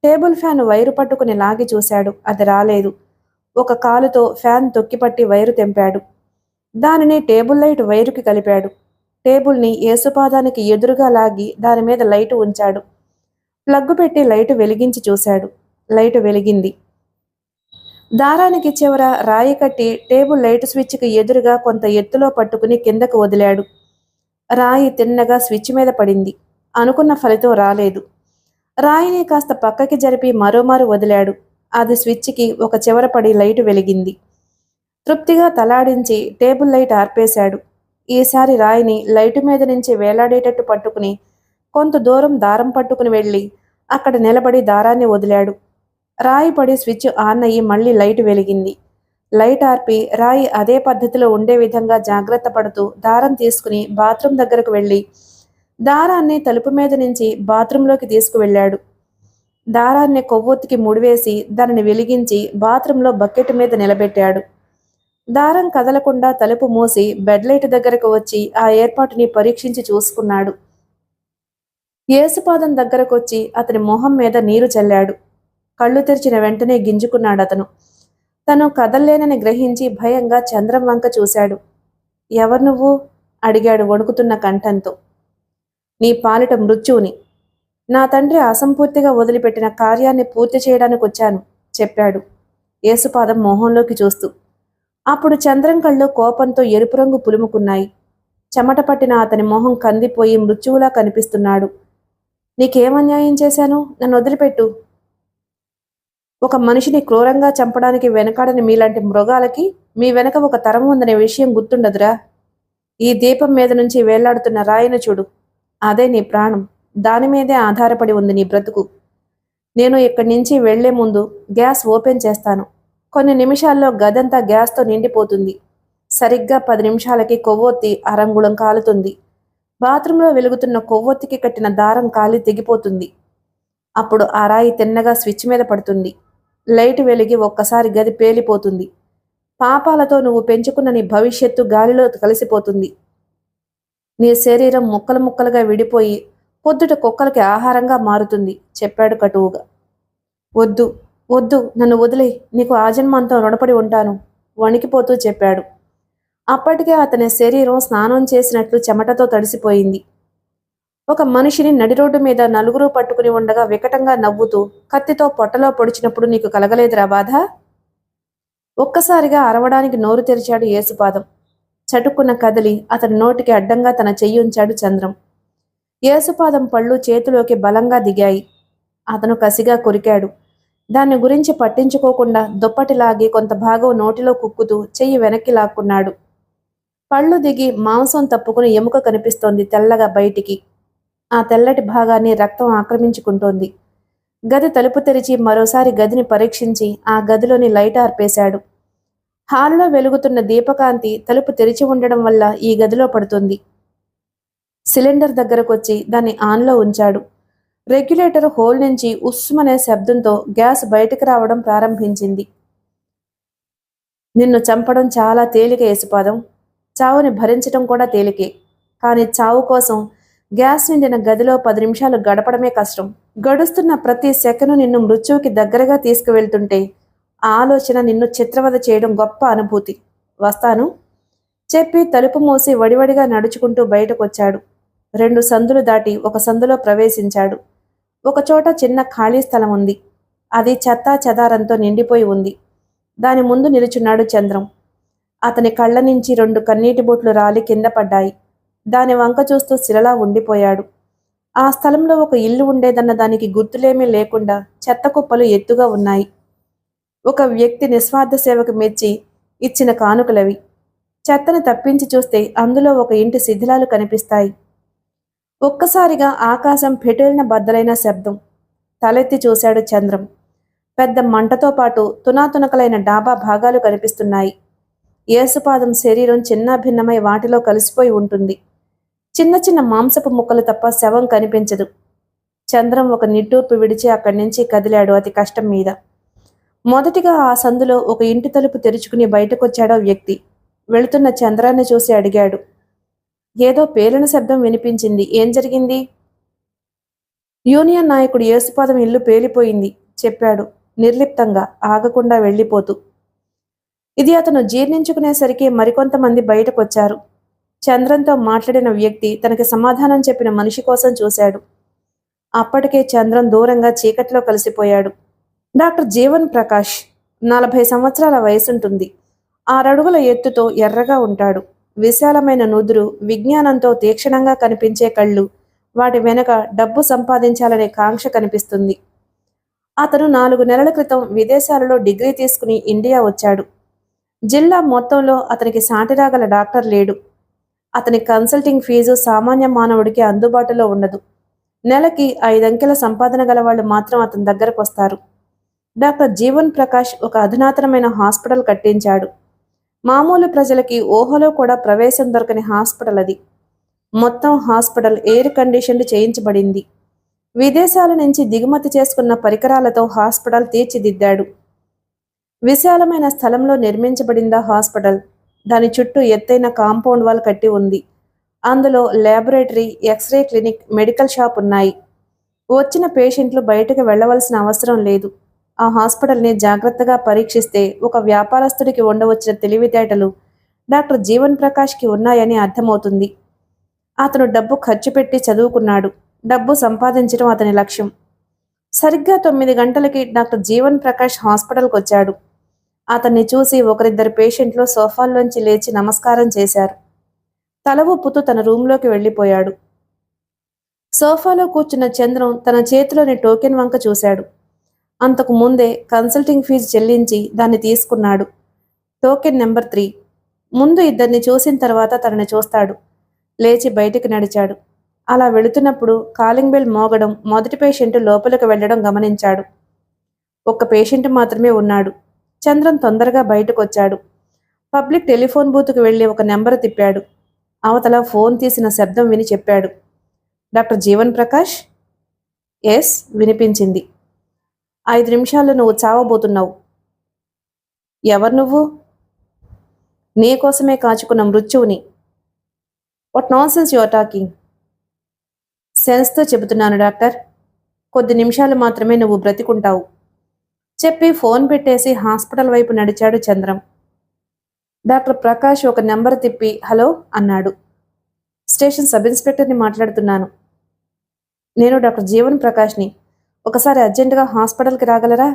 S1: టేబుల్ ఫ్యాన్ వైరు పట్టుకుని లాగి చూశాడు. అది రాలేదు. ఒక కాలుతో ఫ్యాన్ తొక్కిపట్టి వైరు తెంపాడు. దానిని టేబుల్ లైట్ వైరుకి కలిపాడు. టేబుల్ని యేసుపాదానికి ఎదురుగా లాగి దాని మీద లైటు ఉంచాడు. ప్లగ్గు పెట్టి లైటు వెలిగించి చూశాడు. లైటు వెలిగింది. దారానికి చివర రాయి కట్టి టేబుల్ లైట్ స్విచ్కి ఎదురుగా కొంత ఎత్తులో పట్టుకుని కిందకు వదిలాడు. రాయి తిన్నగా స్విచ్ మీద పడింది. అనుకున్న ఫలితం రాలేదు. రాయిని కాస్త పక్కకి జరిపి మరోమారు వదిలాడు. అది స్విచ్కి ఒక చివర పడి లైటు వెలిగింది. తృప్తిగా తలాడించి టేబుల్ లైట్ ఆర్పేశాడు. ఈసారి రాయిని లైటు మీద నుంచి వేలాడేటట్టు పట్టుకుని కొంత దూరం దారం పట్టుకుని వెళ్ళి అక్కడ నిలబడి దారాన్ని వదిలాడు. రాయి పడి స్విచ్ ఆన్ అయ్యి మళ్ళీ లైటు వెలిగింది. లైట్ ఆర్పి రాయి అదే పద్ధతిలో ఉండే విధంగా జాగ్రత్త పడుతూ దారం తీసుకుని బాత్రూం దగ్గరకు వెళ్ళి దారాన్ని తలుపు మీద నుంచి బాత్రూంలోకి తీసుకువెళ్ళాడు. దారాన్ని కొవ్వొత్తికి ముడివేసి దానిని వెలిగించి బాత్రూంలో బకెట్ మీద నిలబెట్టాడు. దారం కదలకుండా తలుపు మూసి బెడ్ లైట్ దగ్గరకు వచ్చి ఆ ఏర్పాటుని పరీక్షించి చూసుకున్నాడు. యేసుపాదం దగ్గరకొచ్చి అతని మొహం మీద నీరు చల్లాడు. కళ్ళు తెరిచిన వెంటనే గింజుకున్నాడు అతను. తను కదల్లేనని గ్రహించి భయంగా చంద్రం వంక చూశాడు. ఎవరు నువ్వు? అడిగాడు వణుకుతున్న కంఠంతో. నీ పాలిట మృత్యువుని. నా తండ్రి అసంపూర్తిగా వదిలిపెట్టిన కార్యాన్ని పూర్తి చేయడానికి వచ్చాను చెప్పాడు యేసుపాదం మొహంలోకి చూస్తూ. అప్పుడు చంద్రం కళ్ళు కోపంతో ఎరుపు రంగు పులుముకున్నాయి. చెమట పట్టిన అతని మొహం కందిపోయి మృత్యువులా కనిపిస్తున్నాడు. నీకేమన్యాయం చేశాను? నన్ను వదిలిపెట్టు. ఒక మనిషిని క్రూరంగా చంపడానికి వెనకాడని మీలాంటి మృగాలకి మీ వెనక ఒక తరం ఉందనే విషయం గుర్తుండదురా? ఈ దీపం మీద నుంచి వేలాడుతున్న రాయిని చూడు. అదే నీ ప్రాణం. దాని మీదే ఆధారపడి ఉంది నీ బ్రతుకు. నేను ఇక్కడి నుంచి వెళ్లే ముందు గ్యాస్ ఓపెన్ చేస్తాను. కొన్ని నిమిషాల్లో గదంతా గ్యాస్తో నిండిపోతుంది. సరిగ్గా 10 నిమిషాలకి కొవ్వొత్తి అరంగుళం కాలుతుంది. బాత్రూంలో వెలుగుతున్న కొవ్వొత్తికి కట్టిన దారం కాలి తెగిపోతుంది. అప్పుడు ఆ రాయి తిన్నగా స్విచ్ మీద పడుతుంది. లైట్ వెలిగి ఒక్కసారి గది పేలిపోతుంది. పాపాలతో నువ్వు పెంచుకున్న నీ భవిష్యత్తు గాలిలో కలిసిపోతుంది. నీ శరీరం ముక్కలు ముక్కలుగా విడిపోయి పొద్దుట కుక్కలకి ఆహారంగా మారుతుంది చెప్పాడు కటువుగా. వద్దు వద్దు, నన్ను వదిలే. నీకు ఆజన్మంతో రుణపడి ఉంటాను వణికిపోతూ చెప్పాడు. అప్పటికే అతని శరీరం స్నానం చేసినట్లు చెమటతో తడిసిపోయింది. ఒక మనిషిని నడి రోడ్డు మీద నలుగురు పట్టుకుని ఉండగా వికటంగా నవ్వుతూ కత్తితో పొట్టలో పొడిచినప్పుడు నీకు కలగలేదురా బాధ? ఒక్కసారిగా అరవడానికి నోరు తెరిచాడు యేసుపాదం. చటుక్కున కదిలి అతని నోటికి అడ్డంగా తన చెయ్యుంచాడు చంద్రం. యేసుపాదం పళ్ళు చేతిలోకి బలంగా దిగాయి. అతను కసిగా కొరికాడు. దాన్ని గురించి పట్టించుకోకుండా దుప్పటిలాగి కొంత భాగం నోటిలో కుక్కుతూ చెయ్యి వెనక్కి లాక్కున్నాడు. పళ్ళు దిగి మాంసం తప్పుకుని ఎముక కనిపిస్తోంది తెల్లగా బయటికి. ఆ తెల్లటి భాగాన్ని రక్తం ఆక్రమించుకుంటోంది. గది తలుపు తెరిచి మరోసారి గదిని పరీక్షించి ఆ గదిలోని లైట్ ఆర్పేశాడు. హాలులో వెలుగుతున్న దీపకాంతి తలుపు తెరిచి ఉండడం వల్ల ఈ గదిలో పడుతుంది. సిలిండర్ దగ్గరకొచ్చి దాన్ని ఆన్లో ఉంచాడు. రెగ్యులేటర్ హోల్ నుంచి ఉస్సుమనే శబ్దంతో గ్యాస్ బయటికి రావడం ప్రారంభించింది. నిన్ను చంపడం చాలా తేలిక యేసుపాదం. చావుని భరించడం కూడా తేలికే. కానీ చావు కోసం గ్యాస్ నిండిన గదిలో 10 నిమిషాలు గడపడమే కష్టం. గడుస్తున్న ప్రతి సెకను నిన్ను మృత్యువుకి దగ్గరగా తీసుకువెళ్తుంటే ఆ ఆలోచన నిన్ను చిత్రవద చేయడం గొప్ప అనుభూతి. వస్తాను చెప్పి తలుపు మూసి వడివడిగా నడుచుకుంటూ బయటకొచ్చాడు. 2 సందులు దాటి ఒక సందులో ప్రవేశించాడు. ఒకచోట చిన్న ఖాళీ స్థలం ఉంది. అది చెత్తా చెదారంతో నిండిపోయి ఉంది. దాని ముందు నిలుచున్నాడు చంద్రం. అతని కళ్ళ నుంచి 2 కన్నీటి బొట్లు రాలి కింద పడ్డాయి. దాని వంక చూస్తూ శిలలా ఉండిపోయాడు. ఆ స్థలంలో ఒక ఇల్లు ఉండేదన్న దానికి గుర్తులేమీ లేకుండా చెత్త కుప్పలు ఎత్తుగా ఉన్నాయి. ఒక వ్యక్తి నిస్వార్థ సేవకు మెచ్చి ఇచ్చిన కానుకలవి. చెత్తను తప్పించి చూస్తే అందులో ఒక ఇంటి శిథిలాలు కనిపిస్తాయి. ఒక్కసారిగా ఆకాశం పెటేలిన బద్దలైన శబ్దం. తలెత్తి చూశాడు చంద్రం. పెద్ద మంటతో పాటు తునాతునకలైన డాబా భాగాలు కనిపిస్తున్నాయి. యేసుపాదం శరీరం చిన్నాభిన్నమై వాటిలో కలిసిపోయి ఉంటుంది. చిన్న చిన్న మాంసపు ముక్కలు తప్ప శవం కనిపించదు. చంద్రం ఒక నిట్టూర్పు విడిచి అక్కడి నుంచి కదిలాడు అతి కష్టం మీద. మొదటిగా ఆ సందులో ఒక ఇంటి తలుపు తెరుచుకుని బయటకొచ్చాడో వ్యక్తి. వెళుతున్న చంద్రాన్ని చూసి అడిగాడు. ఏదో పేలిన శబ్దం వినిపించింది. ఏం జరిగింది? యూనియన్ నాయకుడు యేసుపాదం ఇల్లు పేలిపోయింది చెప్పాడు నిర్లిప్తంగా, ఆగకుండా వెళ్ళిపోతూ. ఇది అతను జీర్ణించుకునేసరికి మరికొంతమంది బయటకొచ్చారు. చంద్రంతో మాట్లాడిన వ్యక్తి తనకి సమాధానం చెప్పిన మనిషి కోసం చూశాడు. అప్పటికే చంద్రం దూరంగా చీకట్లో కలిసిపోయాడు. డాక్టర్ జీవన్ ప్రకాష్, 40 సంవత్సరాల వయసుంటుంది. 6 అడుగుల ఎత్తుతో ఎర్రగా ఉంటాడు. విశాలమైన నుదురు, విజ్ఞానంతో తీక్షణంగా కనిపించే కళ్ళు, వాటి వెనక డబ్బు సంపాదించాలనే కాంక్ష కనిపిస్తుంది. అతను 4 నెలల క్రితం విదేశాలలో డిగ్రీ తీసుకుని ఇండియా వచ్చాడు. జిల్లా మొత్తంలో అతనికి సాటిరాగల డాక్టర్ లేడు. అతని కన్సల్టింగ్ ఫీజు సామాన్య మానవుడికి అందుబాటులో ఉండదు. నెలకి 5 అంకెల సంపాదన గల వాళ్ళు మాత్రం అతని దగ్గరకు వస్తారు. డాక్టర్ జీవన్ ప్రకాష్ ఒక అధునాతనమైన హాస్పిటల్ కట్టించాడు. మామూలు ప్రజలకి ఊహలో కూడా ప్రవేశం దొరకని హాస్పిటల్ అది. మొత్తం హాస్పిటల్ ఎయిర్ కండిషన్డ్ చేయించబడింది. విదేశాల నుంచి దిగుమతి చేసుకున్న పరికరాలతో హాస్పిటల్ తీర్చిదిద్దాడు. విశాలమైన స్థలంలో నిర్మించబడిందా హాస్పిటల్. దాని చుట్టూ ఎత్తైన కాంపౌండ్ వాల్ కట్టి ఉంది. అందులో laboratory, X-ray clinic, medical shop ఉన్నాయి. వచ్చిన పేషెంట్లు బయటకు వెళ్లవలసిన అవసరం లేదు. ఆ హాస్పిటల్ని జాగ్రత్తగా పరీక్షిస్తే ఒక వ్యాపారస్తుడికి ఉండవచ్చిన తెలివితేటలు డాక్టర్ జీవన్ ప్రకాష్కి ఉన్నాయని అర్థమవుతుంది. అతను డబ్బు ఖర్చు పెట్టి చదువుకున్నాడు. డబ్బు సంపాదించడం అతని లక్ష్యం. సరిగ్గా 9 గంటలకి డాక్టర్ జీవన్ ప్రకాష్ హాస్పిటల్కి వచ్చాడు. అతన్ని చూసి ఒకరిద్దరు పేషెంట్లు సోఫాల్లోంచి లేచి నమస్కారం చేశారు. తల ఊపుతూ తన రూంలోకి వెళ్ళిపోయాడు. సోఫాలో కూర్చున్న చంద్రం తన చేతిలోని టోకెన్ వంక చూశాడు. అంతకు ముందే కన్సల్టింగ్ ఫీజు చెల్లించి దాన్ని తీసుకున్నాడు. Token number 3. ముందు ఇద్దరిని చూసిన తర్వాత తనని చూస్తాడు. లేచి బయటికి నడిచాడు. అలా వెళుతున్నప్పుడు కాలింగ్ బెల్ మోగడం, మొదటి పేషెంట్ లోపలికి వెళ్లడం గమనించాడు. ఒక్క పేషెంట్ మాత్రమే ఉన్నాడు. చంద్రం తొందరగా బయటకొచ్చాడు. పబ్లిక్ టెలిఫోన్ బూత్కు వెళ్లి ఒక నెంబరు తిప్పాడు. అవతల ఫోన్ తీసిన శబ్దం విని చెప్పాడు. డాక్టర్ జీవన్ ప్రకాష్? ఎస్, వినిపించింది. 5 నిమిషాల్లో నువ్వు చావబోతున్నావు. ఎవరు నువ్వు? నీకోసమే కాచుకున్న మృత్యువుని. What nonsense you are talking? సెన్స్తో చెబుతున్నాను డాక్టర్. కొద్ది నిమిషాలు మాత్రమే నువ్వు బ్రతికుంటావు చెప్పి ఫోన్ పెట్టేసి హాస్పిటల్ వైపు నడిచాడు చంద్రం. డాక్టర్ ప్రకాష్ ఒక నెంబర్ తిప్పి హలో అన్నాడు. స్టేషన్ సబ్ ఇన్స్పెక్టర్ని మాట్లాడుతున్నాను. నేను డాక్టర్ జీవన్ ప్రకాష్ని. ఒకసారి అర్జెంటుగా హాస్పిటల్కి రాగలరా?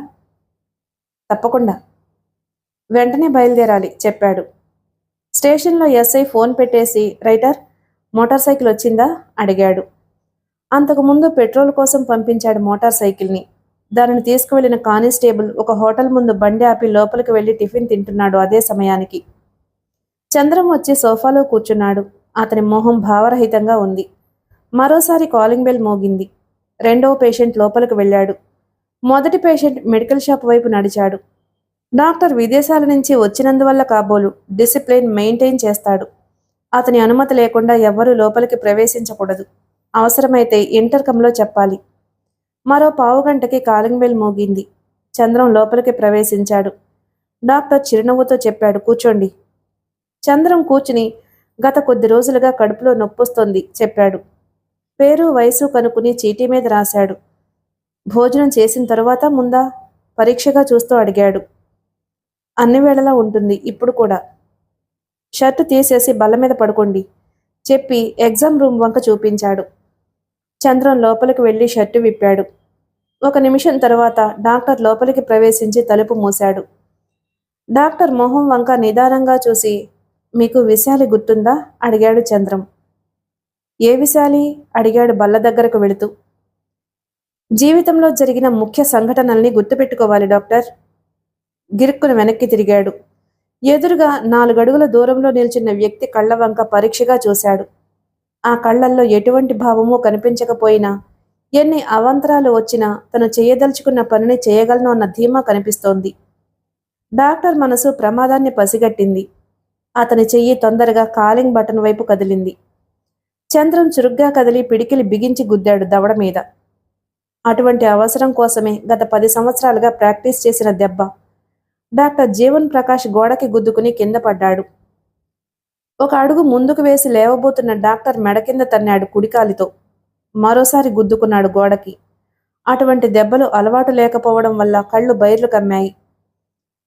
S1: తప్పకుండా. వెంటనే బయలుదేరాలి చెప్పాడు. స్టేషన్లో ఎస్ఐ ఫోన్ పెట్టేసి రైటర్, మోటార్ సైకిల్ వచ్చిందా అడిగాడు. అంతకుముందు పెట్రోల్ కోసం పంపించాడు మోటార్ సైకిల్ని. దానిని తీసుకువెళ్లిన కానిస్టేబుల్ ఒక హోటల్ ముందు బండి ఆపి లోపలికి వెళ్లి టిఫిన్ తింటున్నాడు. అదే సమయానికి చంద్రం వచ్చి సోఫాలో కూర్చున్నాడు. అతని మొహం భావరహితంగా ఉంది. మరోసారి కాలింగ్ బెల్ మోగింది. 2వ పేషెంట్ లోపలికి వెళ్ళాడు. మొదటి పేషెంట్ మెడికల్ షాప్ వైపు నడిచాడు. డాక్టర్ విదేశాల నుంచి వచ్చినందువల్ల కాబోలు డిసిప్లిన్ మెయింటైన్ చేస్తాడు. అతని అనుమతి లేకుండా ఎవ్వరూ లోపలికి ప్రవేశించకూడదు. అవసరమైతే ఇంటర్కంలో చెప్పాలి. మరో పావుగంటకి కాలింగ్ బెల్ మోగింది. చంద్రం లోపలికి ప్రవేశించాడు. డాక్టర్ చిరునవ్వుతో చెప్పాడు, కూర్చోండి. చంద్రం కూర్చుని గత కొద్ది రోజులుగా కడుపులో నొప్పొస్తోంది చెప్పాడు. పేరు వయసు కనుక్కుని చీటీ మీద రాశాడు. భోజనం చేసిన తరువాత ముందా? పరీక్షగా చూస్తూ అడిగాడు. అన్ని వేళలా ఉంటుంది, ఇప్పుడు కూడా. షర్టు తీసేసి బల్ల మీద పడుకోండి చెప్పి ఎగ్జామ్ రూమ్ వంక చూపించాడు. చంద్రం లోపలికి వెళ్ళి షర్టు విప్పాడు. 1 నిమిషం తరువాత డాక్టర్ లోపలికి ప్రవేశించి తలుపు మూశాడు. డాక్టర్ మొహం వంక నిదానంగా చూసి, మీకు విశాలి గుర్తుందా? అడిగాడు చంద్రం. ఏ విశాలి? అడిగాడు బల్ల దగ్గరకు వెళుతూ. జీవితంలో జరిగిన ముఖ్య సంఘటనల్ని గుర్తుపెట్టుకోవాలి డాక్టర్. గిరుక్కున వెనక్కి తిరిగాడు. ఎదురుగా 4 అడుగుల దూరంలో నిల్చున్న వ్యక్తి కళ్ళ వంక పరీక్షగా చూశాడు. ఆ కళ్ళల్లో ఎటువంటి భావమూ కనిపించకపోయినా, ఎన్ని అవాంతరాలు వచ్చినా తను చేయదలుచుకున్న పనిని చేయగలను అన్న ధీమా కనిపిస్తోంది. డాక్టర్ మనసు ప్రమాదాన్ని పసిగట్టింది. అతని చెయ్యి తొందరగా కాలింగ్ బటన్ వైపు కదిలింది. చంద్రం చురుగ్గా కదిలి పిడికిలి బిగించి గుద్దాడు దవడ మీద. అటువంటి అవసరం కోసమే గత 10 సంవత్సరాలుగా ప్రాక్టీస్ చేసిన దెబ్బ. డాక్టర్ జీవన్ ప్రకాష్ గోడకి గుద్దుకుని కింద పడ్డాడు. 1 అడుగు ముందుకు వేసి లేవబోతున్న డాక్టర్ మెడ కింద తన్నాడు కుడికాలితో. మరోసారి గుద్దుకున్నాడు గోడకి. అటువంటి దెబ్బలు అలవాటు లేకపోవడం వల్ల కళ్ళు బైర్లు కమ్మాయి.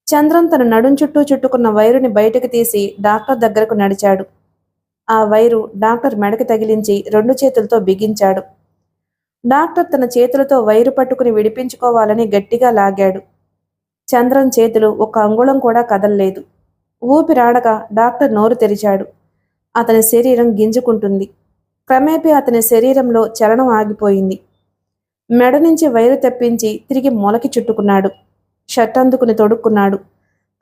S1: చంద్రం తన నడుం చుట్టూ చుట్టుకున్న వైరుని బయటకు తీసి డాక్టర్ దగ్గరకు నడిచాడు. ఆ వైరు డాక్టర్ మెడకి తగిలించి 2 చేతులతో బిగించాడు. డాక్టర్ తన చేతులతో వైరు పట్టుకుని విడిపించుకోవాలని గట్టిగా లాగాడు. చంద్రం చేతులు 1 అంగుళం కూడా కదల్లేదు. ఊపిరాడక డాక్టర్ నోరు తెరిచాడు. అతని శరీరం గింజుకుంటుంది. క్రమేపీ అతని శరీరంలో చలనం ఆగిపోయింది. మెడ నుంచి వైరు తెప్పించి తిరిగి మొలకి చుట్టుకున్నాడు. షర్ట్ అందుకుని తొడుక్కున్నాడు.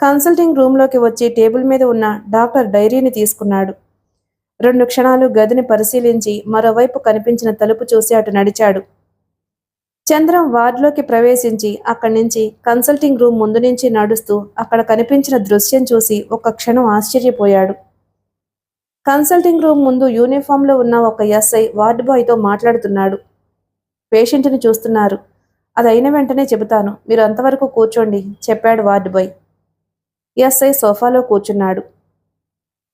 S1: కన్సల్టింగ్ రూంలోకి వచ్చి టేబుల్ మీద ఉన్న డాక్టర్ డైరీని తీసుకున్నాడు. 2 క్షణాలు గదిని పరిశీలించి మరోవైపు కనిపించిన తలుపు చూసి అటు నడిచాడు. చంద్రం వార్డులోకి ప్రవేశించి అక్కడి నుంచి కన్సల్టింగ్ రూమ్ ముందు నుంచి నడుస్తూ అక్కడ కనిపించిన దృశ్యం చూసి 1 క్షణం ఆశ్చర్యపోయాడు. కన్సల్టింగ్ రూమ్ ముందు యూనిఫామ్లో ఉన్న ఒక ఎస్ఐ వార్డు బాయ్తో మాట్లాడుతున్నాడు. పేషెంట్ని చూస్తున్నారు. అది అయిన వెంటనే చెబుతాను, మీరు అంతవరకు కూర్చోండి చెప్పాడు వార్డు బాయ్. ఎస్ఐ సోఫాలో కూర్చున్నాడు.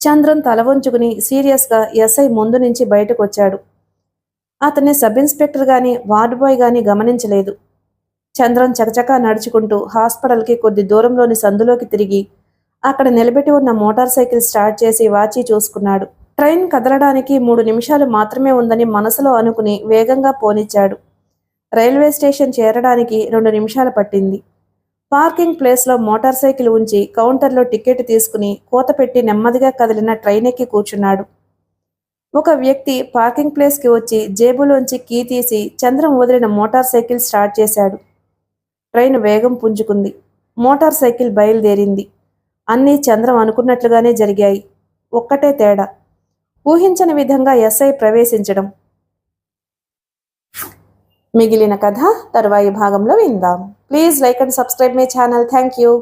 S1: చంద్రం తల వంచుకుని సీరియస్గా ఎస్ఐ ముందు నుంచి బయటకు వచ్చాడు. అతన్ని సబ్ ఇన్స్పెక్టర్ గాని వార్డు బాయ్ గాని గమనించలేదు. చంద్రం చకచకా నడుచుకుంటూ హాస్పిటల్కి కొద్ది దూరంలోని సందులోకి తిరిగి అక్కడ నిలబెట్టి ఉన్న మోటార్ సైకిల్ స్టార్ట్ చేసి వాచి చూసుకున్నాడు. ట్రైన్ కదలడానికి 3 నిమిషాలు మాత్రమే ఉందని మనసులో అనుకుని వేగంగా పోనిచ్చాడు. రైల్వే స్టేషన్ చేరడానికి 2 నిమిషాలు పట్టింది. పార్కింగ్ ప్లేస్లో మోటార్ సైకిల్ ఉంచి కౌంటర్లో టికెట్ తీసుకుని కూత పెట్టి నెమ్మదిగా కదిలిన ట్రైన్ ఎక్కి కూర్చున్నాడు. ఒక వ్యక్తి పార్కింగ్ ప్లేస్కి వచ్చి జేబులోంచి కీ తీసి చంద్రం వదిలిన మోటార్ సైకిల్ స్టార్ట్ చేశాడు. ట్రైన్ వేగం పుంజుకుంది. మోటార్ సైకిల్ బయలుదేరింది. అన్నీ చంద్రం అనుకున్నట్లుగానే జరిగాయి. ఒక్కటే తేడా, ఊహించని విధంగా ఎస్ఐ ప్రవేశించడం. మిగిలిన కథ తరువాయి భాగంలో విందాం. Please like and subscribe my channel. Thank you.